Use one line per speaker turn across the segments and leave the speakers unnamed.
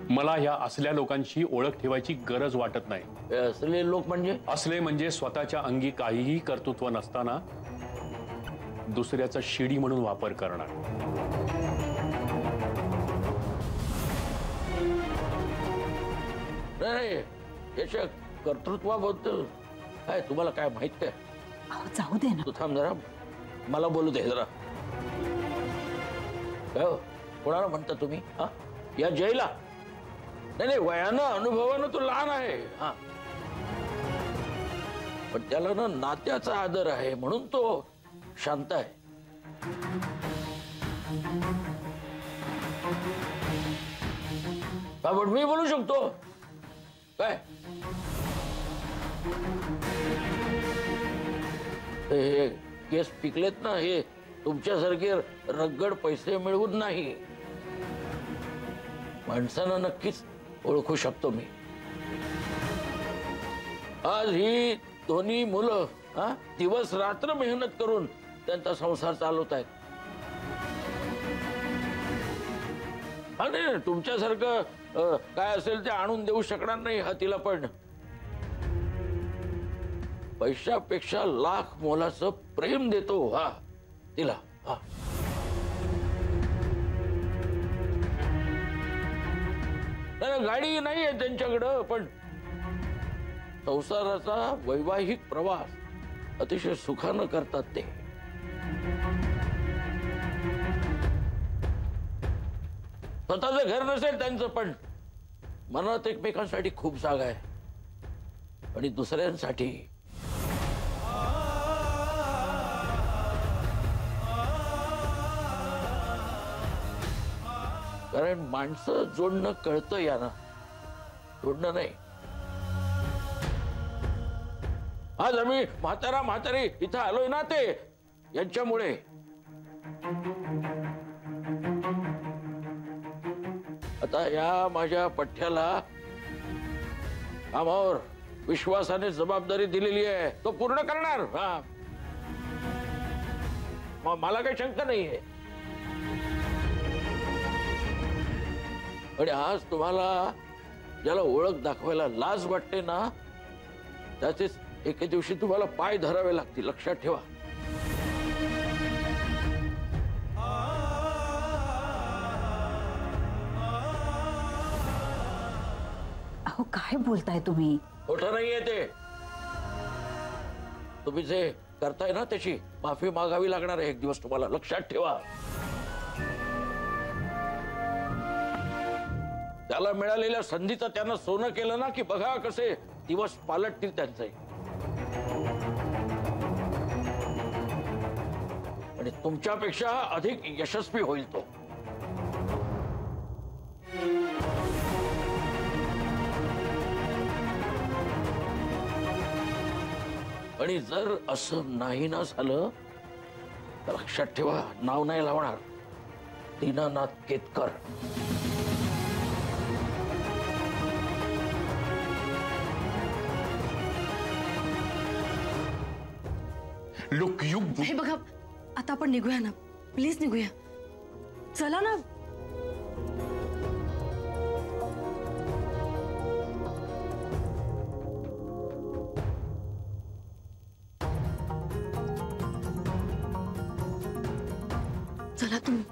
मला ह्या असल्या लोकांची ओळख ठेवायची गरज वाटत नाही।
असले लोक म्हणजे?
असले म्हणजे स्वतःच्या अंगी काहीही कर्तृत्व नसताना दुसऱ्याचा शिडी म्हणून वापर करणार।
नाही, याच्या कर्तृत्वाबद्दल काय तुम्हाला काय माहित काय?
जाऊ दे ना।
तू थांब जरा, मला बोलू दे जरा। कोणाला म्हणता तुम्ही? हा, या जयला? नाही नाही, वयानं अनुभवानं तो लहान आहे, हा, पण त्याला ना नात्याचा आदर आहे म्हणून तो शांत आहे। पण मी बोलू शकतो काय? हे केस पिकलेत ना, हे तुमच्यासारखे रगड पैसे मिळवून नाही, माणसांना नक्कीच ओळखू शकतो मी। आज ही दोन्ही मुलं दिवस रात्र मेहनत करून त्यांचा संसार चालवत आहेत। आणि तुमच्यासारखं काय असेल ते आणून देऊ शकणार नाही हा तिला, पण पैशापेक्षा लाख मोलाचं प्रेम देतो हा तिला। हा, गाडी नाही आहे त्यांच्याकडं, पण संसाराचा वैवाहिक प्रवास अतिशय सुखानं करतात ते। स्वतःचं घर नसेल त्यांचं, पण मनात एकमेकांसाठी खूप जागा आहे आणि दुसऱ्यांसाठी कारण माणसं जोडणं कळतं यानं, जोडणं नाही। आज आम्ही म्हातारा म्हातारी इथं आलोय ना, ते यांच्यामुळे। आता या माझ्या पठ्ठ्याला कामावर विश्वासाने जबाबदारी दिलेली आहे, तो पूर्ण करणार। हा, मला काही शंका नाहीये। आणि आज तुम्हाला ज्याला ओळख दाखवायला लाज वाटते ना, त्याचेच एके दिवशी तुम्हाला पाय धरावे लागतील, लक्षात ठेवा।
अहो काय बोलताय तुम्ही?
मोठं नाहीये ते, तुम्ही जे करताय ना त्याची माफी मागावी लागणार आहे एक दिवस तुम्हाला, लक्षात ठेवा। त्याला मिळालेल्या संधीचं त्यानं सोनं केलं ना, की बघा कसे दिवस पालटतील त्यांचे। आणि तुमच्यापेक्षा अधिक यशस्वी होईल तो। आणि जर असं नाही ना झालं तर लक्षात ठेवा, नाव नाही लावणार, दीनानाथ केतकर।
लुक यू,
हे बघा, आता आपण निघूया ना, प्लीज निघूया, चला ना। चला तुम्ही।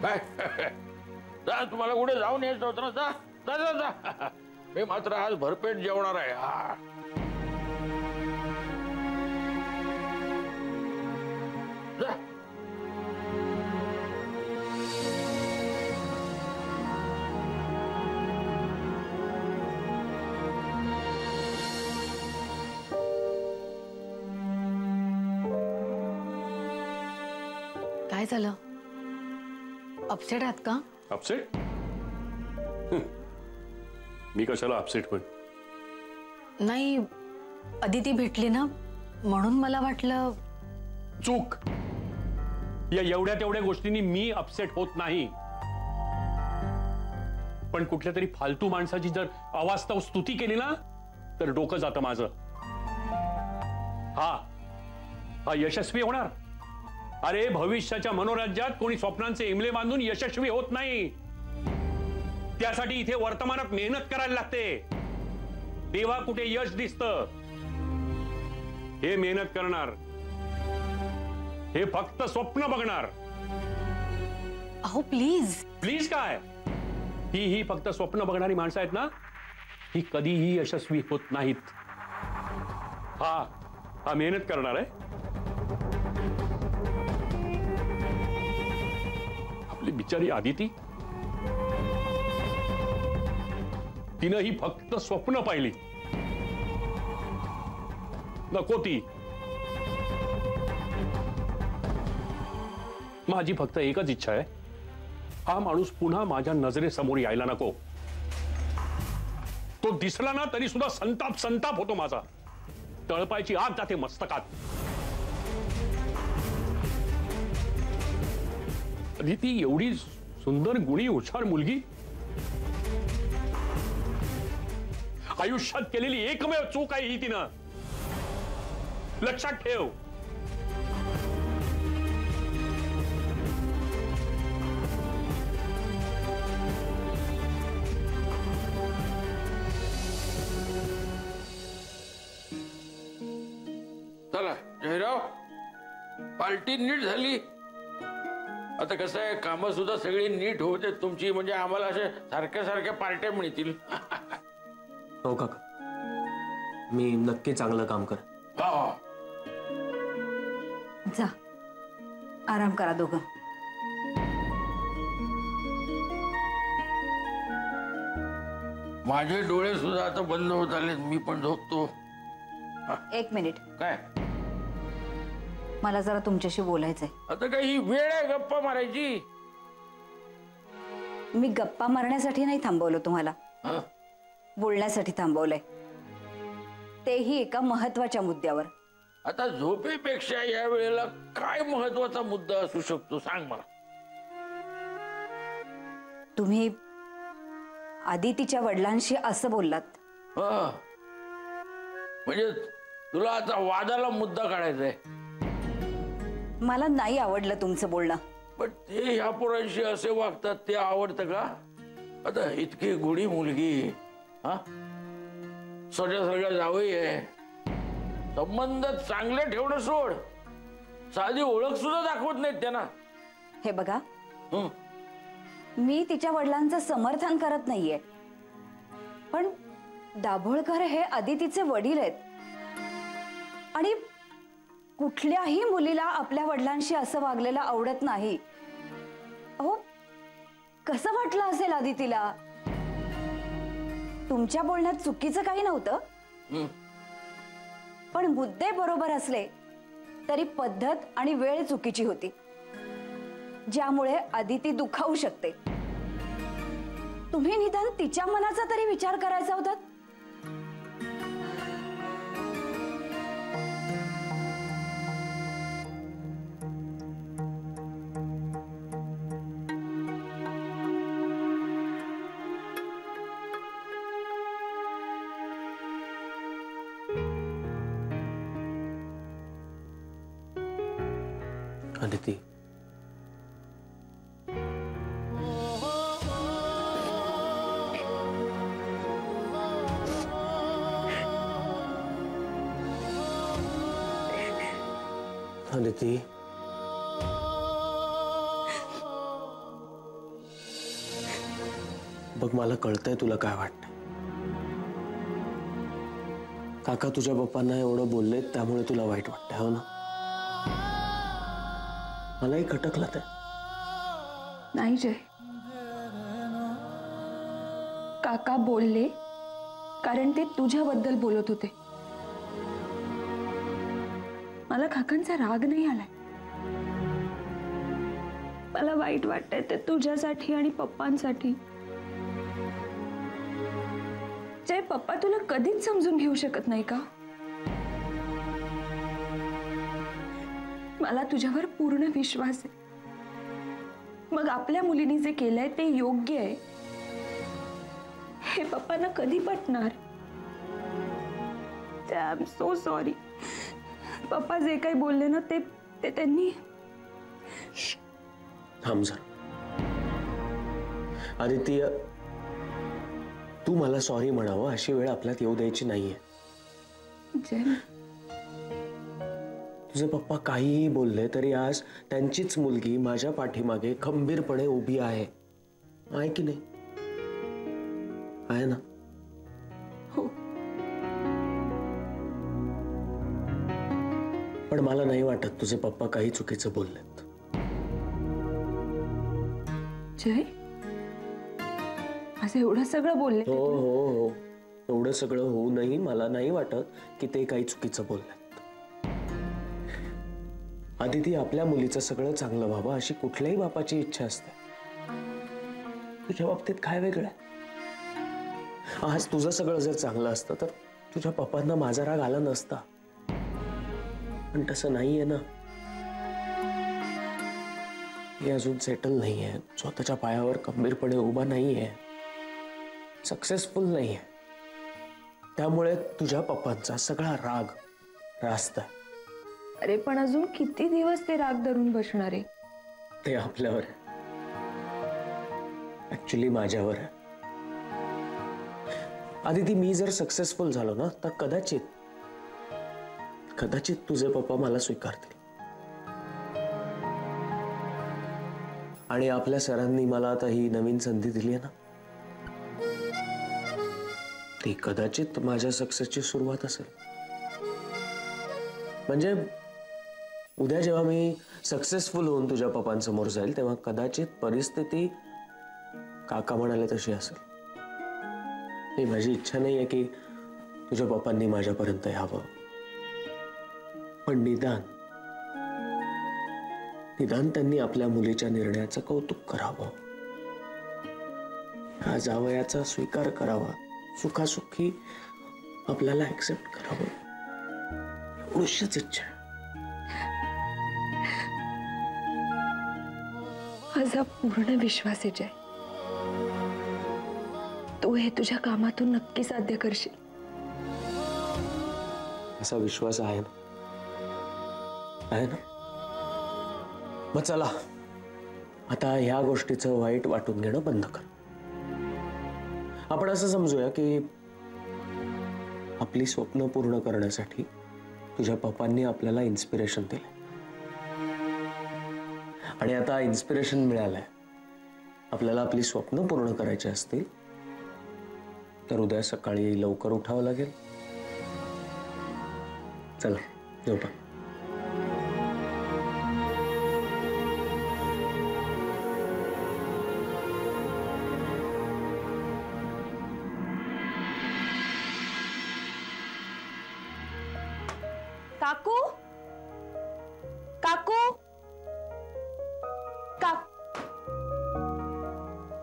काय जा, तुम्हाला कुठे जाऊन यायचं होतं ना, जा जा जा जा। मी मात्र आज भरपेट जेवणार आहे। हा, जा।
काय झालं? अपसेट आहात का?
अपसेट? मी कशाला अपसेट पण?
नाही, अदिती भेटली ना म्हणून मला वाटलं।
चूक, या एवढ्या तेवढ्या गोष्टींनी मी अपसेट होत नाही, पण कुठल्या तरी फालतू माणसाची जर अवास्तव स्तुती केली ना तर डोकं जातं माझं. हा हा यशस्वी होणार. अरे भविष्याच्या मनोराज्यात कोणी स्वप्नांचे इमले बांधून यशस्वी होत नाही. त्यासाठी इथे वर्तमानात मेहनत करायला लागते. तेव्हा कुठे यश दिसतं. हे मेहनत करणार, हे फक्त स्वप्न बघणार.
अहो प्लीज.
प्लीज काय? ही फक्त स्वप्न बघणारी माणसं आहेत ना, ही कधीही यशस्वी होत नाहीत. हा मेहनत करणार आहे. आपली बिचारी आदिती, तिनं ही फक्त स्वप्न पाहिली. नको ती. माझी फक्त एकच इच्छा आहे, हा माणूस पुन्हा माझ्या नजरेसमोर यायला नको. तो दिसला ना तरी सुद्धा संताप होतो माझा. तळपायची आग जाते मस्तकात. ती एवढी सुंदर गुणी हुशार मुलगी, आयुष्यात केलेली एकमेव चूक आहे ही. तिनं लक्षात ठेव.
चला जयराव, पार्टी नीट झाली. आता कसं आहे, कामं सुद्धा सगळी नीट होते तुमची, म्हणजे आम्हाला असे सारख्या सारख्या पार्ट्या मिळतील.
हो काका, मी नक्की चांगलं काम कर.
जा आराम करा दोघं.
माझे डोळे सुद्धा आता बंद होत आले, मी पण झोपतो.
एक मिनिट,
काय
मला जरा तुमच्याशी बोलायचंय.
आता काही वेळ आहे गप्पा मारायची?
मी गप्पा मारण्यासाठी नाही थांबवलं तुम्हाला, बोलण्यासाठी थांबवलंय. तेही एका महत्वाच्या मुद्द्यावर.
आता झोपेपेक्षा या वेळेला काय महत्वाचा मुद्दा असू शकतो सांग मला.
तुम्ही आदितीच्या वडिलांशी असं बोललात.
म्हणजे तुला आता वादाला मुद्दा काढायचा आहे?
मला नाही आवडलं तुमचं बोलणं.
पण ते ह्या पोरांशी असे वागतात ते आवडतं का? आता इतकी गुणी मुलगी, सगळ्या जावई आहे, संबंध चांगले ठेवणं सोड, साधी ओळख सुद्धा दाखवत नाहीत त्यांना.
हे बघा, मी तिच्या वडिलांचं समर्थन करत नाहीये, पण दाभोळकर हे आदितीचे वडील आहेत आणि कुठल्याही मुलीला आपल्या वडिलांशी असं वागलेलं आवडत नाही. अहो, कसं वाटलं असेल आदितीला? तुमच्या बोलण्यात चुकीचं काही नव्हतं, पण मुद्दे बरोबर असले तरी पद्धत आणि वेळ चुकीची होती, ज्यामुळे आदिती दुखावू शकते. तुम्ही निदान तिच्या मनाचा तरी विचार करायचा होता.
अदिती, अदिती, बघ मला कळतंय तुला काय वाटतंय. काका तुझ्या पप्पांना एवढं बोललेत त्यामुळे तुला वाईट वाटतंय, हो ना? मलाही खटकलं ते.
नाही जय, काका बोलले कारण ते तुझ्याबद्दल बोलत होते. मला काकांचा राग नाही आलाय. मला वाईट वाटतंय ते तुझ्यासाठी आणि पप्पांसाठी. जय, पप्पा तुला कधीच समजून घेऊ शकत नाही का? मला तुझ्यावर पूर्ण विश्वास आहे. मग आपल्या मुलीने जे केलंय ते योग्य आहे हे पप्पांना कधी पटणार? I am so sorry. पप्पा जे काही बोलले ना ते त्यांनी.
थांब जरा. आदित्य, तू मला सॉरी म्हणावं अशी वेळ आपल्यात येऊ द्यायची नाहीये.
जय,
तुझे पप्पा काहीही बोलले तरी आज त्यांचीच मुलगी माझ्या पाठीमागे खंबीरपणे उभी आहे. आहे की नाही? आहे ना?
हो.
पण मला नाही वाटत तुझे पप्पा काही चुकीचं बोललेत.
जय, असं एवढं सगळं बोलले
हो हो हो, एवढं सगळं होऊनही मला नाही वाटत की ते काही चुकीचं बोललेत. आदिती, आपल्या मुलीचं सगळं चांगलं व्हावं अशी कुठल्याही बापाची इच्छा असते. तुझ्या बाबतीत काय वेगळं आहे? आज तुझं सगळं जर चांगलं असतं तर तुझ्या पप्पांना माझा राग आला नसता. पण तसं नाहीये ना. हे अजून सेटल नाहीये, स्वतःच्या पायावर खंबीरपणे उभा नाहीये, सक्सेसफुल नाहीये. त्यामुळे तुझ्या पप्पांचा सगळा राग रास्त आहे.
अरे पण अजून किती दिवस ते राग धरून बसणार आहे?
ते आपल्यावर आहे, ऍक्च्युली माझ्यावर आहे. आदिती, मी जर सक्सेसफुल झालो ना तर कदाचित तुझे पप्पा मला स्वीकारतील. आणि आपल्या सरांनी मला आता ही नवीन संधी दिली आहे ना, ती कदाचित माझ्या सक्सेसची सुरुवात असेल. म्हणजे उद्या जेव्हा मी सक्सेसफुल होऊन तुझ्या पप्पांसमोर जाईल तेव्हा कदाचित परिस्थिती काका म्हणाले तशी असेल. ही माझी इच्छा नाही आहे की तुझ्या पप्पांनी माझ्यापर्यंत यावं, पण निदान त्यांनी आपल्या मुलीच्या निर्णयाचं कौतुक करावं, हा जावयाचा स्वीकार करावा, सुखासुखी आपल्याला ऍक्सेप्ट करावं, एवढीच इच्छा आहे.
माझा पूर्ण विश्वास आहे जय, तू हे तुझ्या कामातून नक्की साध्य करशील.
असा विश्वास आहे ना? आहे ना? मग चला आता ह्या गोष्टीचं वाईट वाटून घेणं बंद कर. आपण असं समजूया की आपली स्वप्न पूर्ण करण्यासाठी तुझ्या पप्पांनी आपल्याला इन्स्पिरेशन दिलं आणि आता इन्स्पिरेशन मिळालंय. आपल्याला आपली स्वप्न पूर्ण करायची असतील तर उद्या सकाळी लवकर उठावं लागेल. चला येऊ का?
काकू, काकू,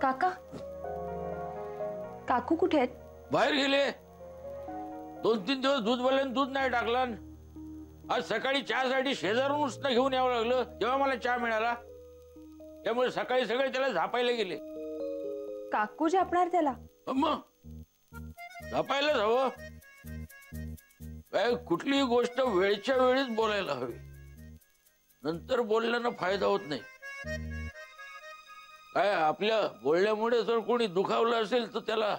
काका, काकू कुठे आहेत?
बाहेर गेले. 2-3 दिवस दूध बोलल्याने दूध नाही टाकलं. आज सकाळी चहासाठी शेजारून उसनं घेऊन यावं लागलं तेव्हा मला चहा मिळाला. त्यामुळे सकाळी सगळे त्याला झापायला गेले.
काकू झापणार त्याला?
मग झापायलाच हवं. काय कुठलीही गोष्ट वेळच्या वेळीच बोलायला हवी, नंतर बोलल्यानं फायदा होत नाही. काय आपल्या बोलण्यामुळे जर कोणी दुखावलं असेल तर त्याला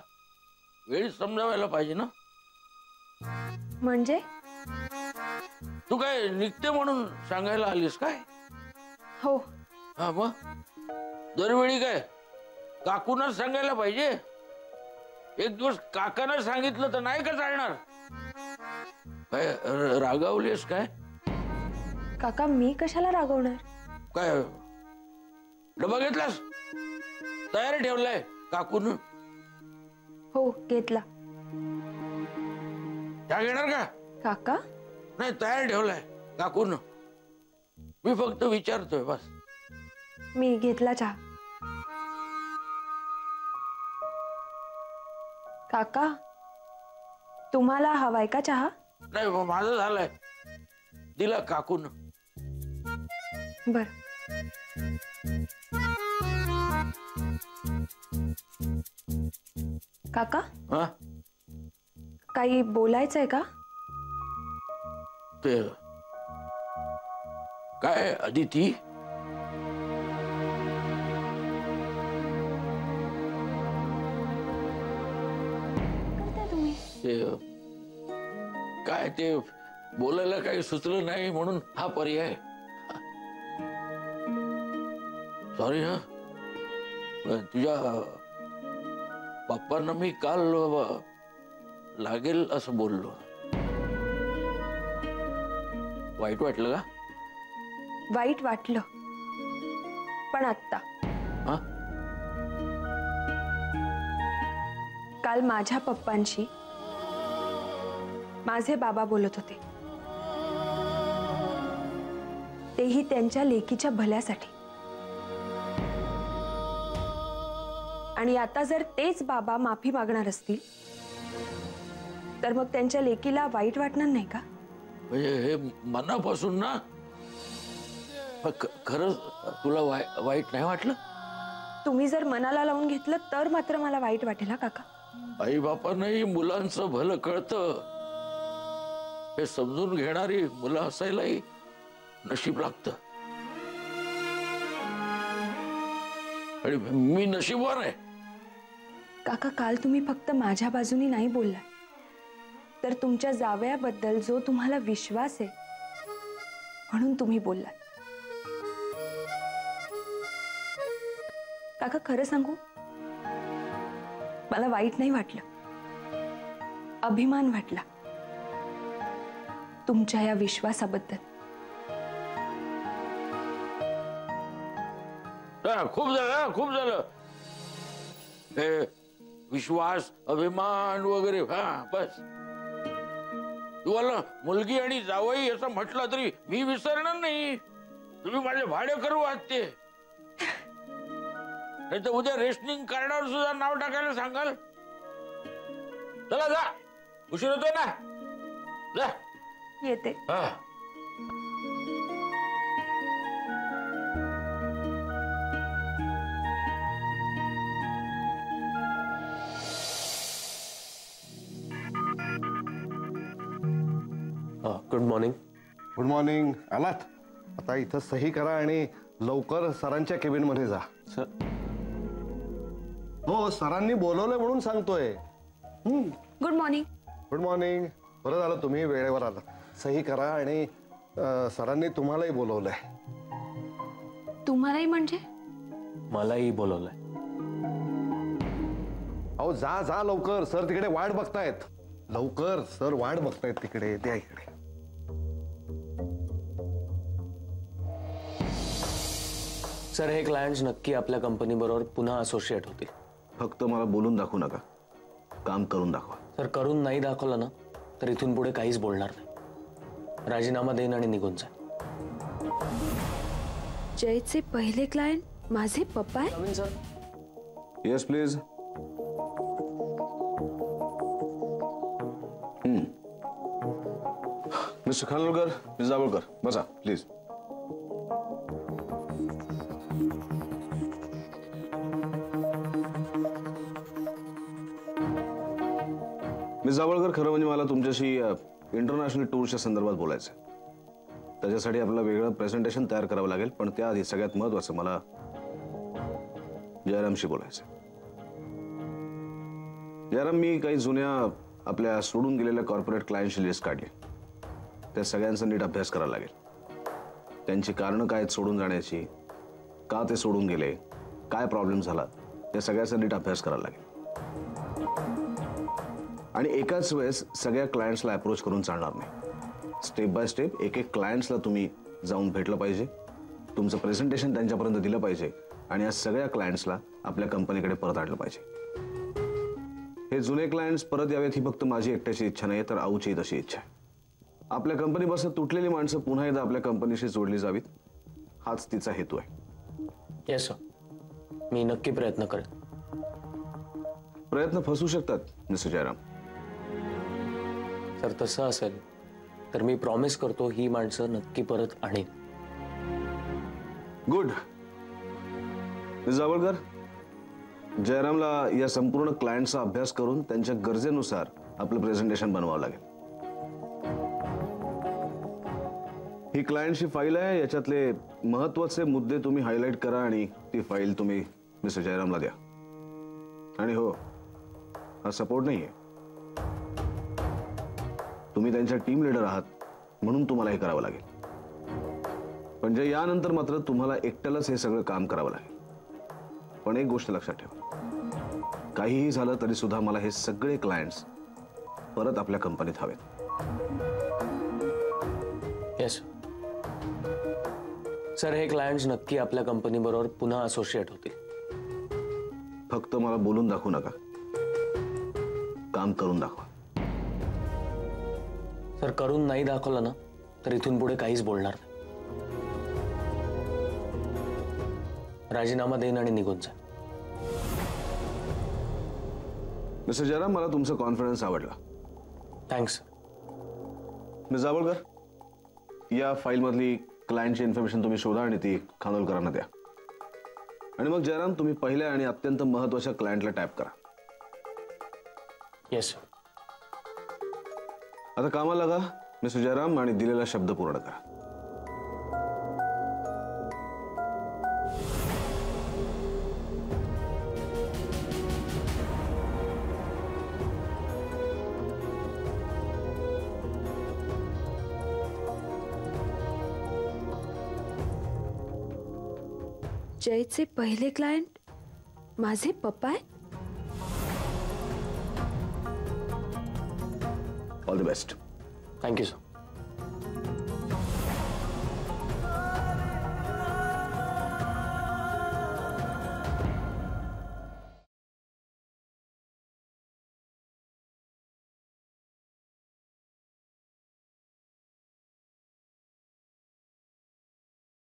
वेळीच समजावायला पाहिजे ना.
म्हणजे
तू काय निघते म्हणून सांगायला आलीस काय?
हो.
हा मग दरवेळी काय काकूनच सांगायला पाहिजे? एक दिवस काकानं सांगितलं तर नाही का चालणार? काय रागावलीस काय?
काका, मी कशाला रागवणार?
काय डबा घेतलास? तयार ठेवलाय काकून?
हो, घेतला.
चहा घेणार का?
काका,
नाही, तयार ठेवलाय काकून. मी फक्त विचारतोय बस.
मी घेतला चहा. काका, तुम्हाला हवाय का चहा?
नाही, माझं झालंय. दिला काकून.
बर. काका
हा
काही बोलायचंय का?
ते काय अदिती?
करताय तुम्ही?
ते काय ते बोलायला काही सुचलं नाही म्हणून हा पर्याय. सॉरी हा. तुझ्या बाप्पांना मी काल लागेल असं बोललो. वाईट वाटलं का?
वाईट वाटलं, पण आत्ता.
हा
काल माझ्या पप्पांशी माझे बाबा बोलत होते, तेही त्यांच्या लेकीच्या भल्यासाठी. आणि आता जर तेच बाबा माफी मागणार असतील तर मग त्यांच्या लेकीला वाईट वाटणार नाही का?
म्हणजे हे मनापासून ना. खरंच तुला वाईट नाही वाटलं?
तुम्ही जर मनाला लावून घेतलं तर मात्र मला वाईट वाटेल हा काका.
आई बापांनाही मुलांचं भलं कळतं हे समजून घेणारी मुलं असायलाही नशीब लागतं. आणि मी नशीबवान आहे.
काका काल तुम्ही फक्त माझ्या बाजूनी नाही बोलला, तर तुमच्या जावयाबद्दल जो तुम्हाला विश्वास आहे म्हणून तुम्ही बोललात. काका खरं सांगू, मला वाईट नाही वाटलं, अभिमान वाटला तुमच्या या विश्वासाबद्दल.
खूप झालं खूप झालं हे विश्वास अभिमान वगैरे. हा बस. तुम्हाला मुलगी आणि जावई असं म्हटलं तरी मी विसरणार नाही. तुम्ही माझे भाडे करू आहात ते. नाही तर उद्या रेशनिंग कार्डावर सुद्धा नाव टाकायला सांगाल. चला जा, उशीर होतोय ना. जा.
येते.
हा
गुड मॉर्निंग.
Good morning. आलात? आता इथं सही करा आणि लवकर सरांच्या केबिन मध्ये जा.
सर.
हो, सरांनी बोलवलंय म्हणून सांगतोय.
Good morning.
Good morning. बरं झालं तुम्ही वेळेवर आला. सही करा आणि सरांनी तुम्हालाही बोलवलंय.
तुम्हालाही म्हणजे?
मलाही बोलवलंय.
अहो जा जा लवकर, सर तिकडे वाट बघतायत. लवकर, सर वाट बघतायत तिकडे. द्या इकडे.
सर हे क्लायंट्स नक्की आपल्या कंपनी बरोबर पुन्हा असोसिएट होतील.
फक्त मला बोलून दाखवू नका, काम करून दाखवा.
सर करून नाही दाखवलं ना तर इथून पुढे काहीच बोलणार नाही. राजीनामा देईन आणि निघून जा.
जयचे पहिले क्लायंट माझे पप्पा आहे?
Sir
yes please. Mister Khanolkar, miss Dabholkar, बसा प्लीज. मिस दाभोळकर, खरं म्हणजे मला तुमच्याशी इंटरनॅशनल टूरच्या संदर्भात बोलायचं आहे. त्याच्यासाठी आपल्याला वेगळं प्रेझेंटेशन तयार करावं लागेल, पण त्याआधी सगळ्यात महत्त्वाचं मला जयरामशी बोलायचं. जयराम, मी काही जुन्या आपल्या सोडून गेलेल्या कॉर्पोरेट क्लायंटची लिस्ट काढली. त्या सगळ्यांचा नीट अभ्यास करायला लागेल. त्यांची कारणं काय सोडून जाण्याची, का ते सोडून गेले, काय प्रॉब्लेम झाला, त्या सगळ्याचा नीट अभ्यास करायला लागेल. आणि एकाच वेळेस सगळ्या क्लायंट्सला अप्रोच करून चालणार नाही. स्टेप बाय स्टेप एक एक क्लायंट्सला तुम्ही जाऊन भेटलं पाहिजे, तुमचं प्रेझेंटेशन त्यांच्यापर्यंत दिलं पाहिजे आणि या सगळ्या क्लायंट्सला आपल्या कंपनीकडे परत आणलं पाहिजे. हे जुने क्लायंट्स परत यावेत ही फक्त माझी एकट्याची इच्छा नाही, तर आऊची तशी इच्छा आहे. आपल्या कंपनीपासून तुटलेली माणसं पुन्हा एकदा आपल्या कंपनीशी जोडली जावीत, हाच तिचा हेतू आहे.
येस सर, मी नक्की प्रयत्न करेन.
प्रयत्न फसू शकतात मिस्टर जयराम.
सर तसं असेल तर मी प्रॉमिस करतो ही माणसं नक्की परत आणेन.
गुड. जावळकर, जयरामला या संपूर्ण क्लायंटचा अभ्यास करून त्यांच्या गरजेनुसार आपलं प्रेझेंटेशन बनवावं लागेल. ही क्लायंटची फाईल आहे, याच्यातले महत्वाचे मुद्दे तुम्ही हायलाईट करा आणि ती फाईल तुम्ही मिस्टर जयरामला द्या. आणि हो, हा सपोर्ट नाहीये, तुम्ही त्यांच्या टीम लीडर आहात म्हणून तुम्हाला हे करावं लागेल. म्हणजे यानंतर मात्र तुम्हाला एकट्यालाच हे सगळं काम करावं लागेल. पण एक गोष्ट लक्षात ठेवा, काहीही झालं तरी सुद्धा मला हे सगळे क्लायंट्स परत आपल्या कंपनीत हवेत.
येस सर, हे क्लायंट्स नक्की आपल्या कंपनी बरोबर पुन्हा असोसिएट होतील.
फक्त मला बोलून दाखवू नका, काम करून दाखवा.
सर, करून नाही दाखवलं ना तर इथून पुढे काहीच बोलणार नाही. राजीनामा देईन आणि निघून जा.
मिस्टर जयराम, मला तुमचा कॉन्फिडन्स आवडला.
थँक्स.
मिस जावळकर, या फाईलमधली क्लायंटची इन्फॉर्मेशन तुम्ही शोधा आणि ती खानोलकरांना द्या. आणि मग जयराम, तुम्ही पहिल्या आणि अत्यंत महत्वाच्या क्लायंटला टॅप करा.
येस.
आता कामाला लागा मिस्टर जयराम आणि दिलेला शब्द पूर्ण करा.
जयचे पहिले क्लायंट माझे पप्पा आहेत.
All the best.
Thank you sir.